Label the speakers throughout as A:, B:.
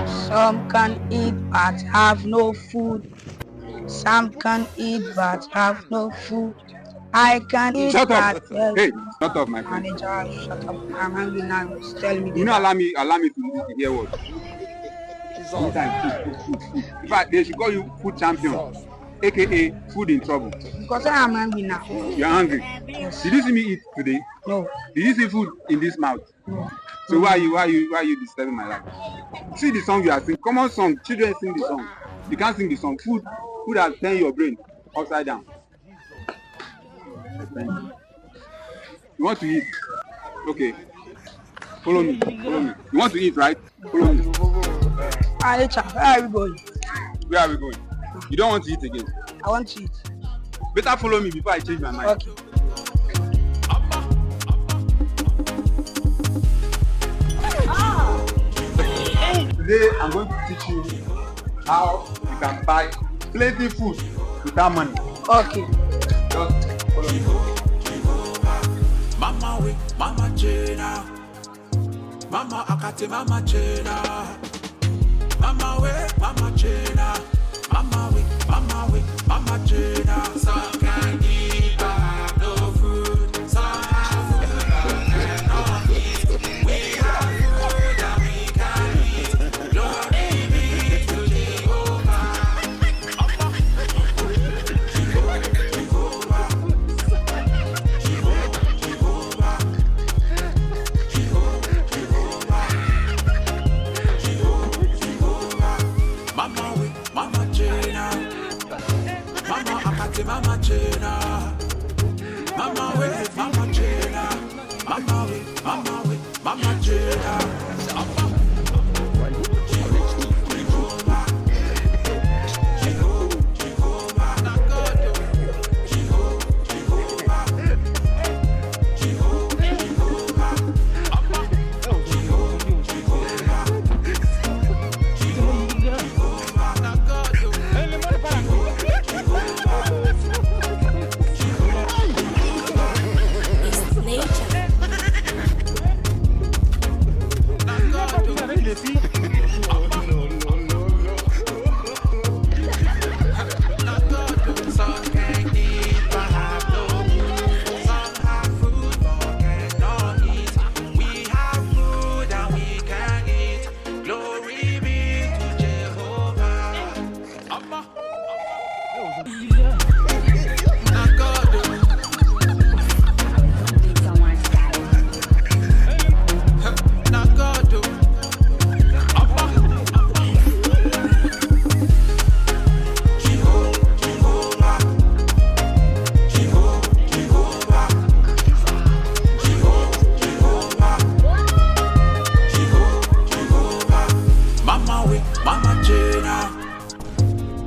A: Some can eat but have no food. Some can eat but have no food. I can eat
B: Shut up.
A: but there's
B: Hey,
A: no
B: shut up, my friend.
A: manager. Shut up. I'm hungry now. Tell me
B: You
A: the
B: know, allow me to hear what. Anytime, food. In fact, they should call you food champion, aka food in trouble.
A: because I am hungry now.
B: You're hungry.
A: Yes.
B: Did you see me eat today?
A: No.
B: Did you see food in this mouth?
A: No.
B: So why are you disturbing my life? See the song you are singing. Common song. Children sing the song. You can't sing the song. Food has turned your brain upside down. You want to eat? Okay. Follow me. You want to eat, right? Follow me.
A: Alicha, where are we going?
B: Where are we going? You don't want to eat again.
A: I want to eat.
B: Better follow me before I change my mind.
A: Okay.
B: Today I'm going to teach you how you can buy plenty food without money.
A: Okay.
B: Just follow me.
C: Mama we, mama Jena. Mama akate, mama Jena. Mama we, mama Jena. Mama we, mama Jena. Some can eat but have no food. Some have food but cannot eat. We have food and we can eat. Glory be to Jehovah. Mama we, mama Jena. Mama akate, mama Jena. Mama we, mama Jena. Mama we, mama Jena.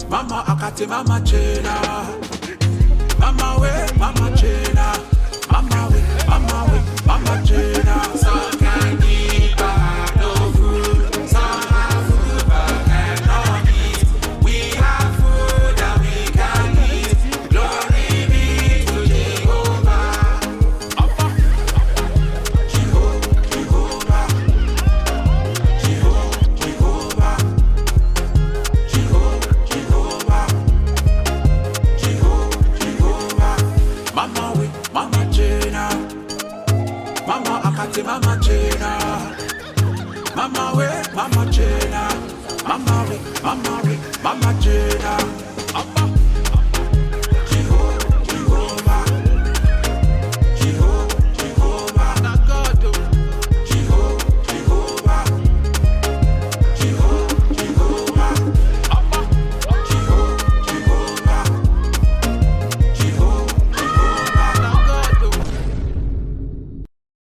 C: Mama akate, mama Jena. Mama we, mama Jena. Mama we, mama Jena. Some can eat but have no food. Some have food but cannot eat. We have food and we can eat. Glory be to Jehovah. Mama we, mama Jena. Mama akate, mama Jena. Mama we, mama Jena. Mama we, mama Jena.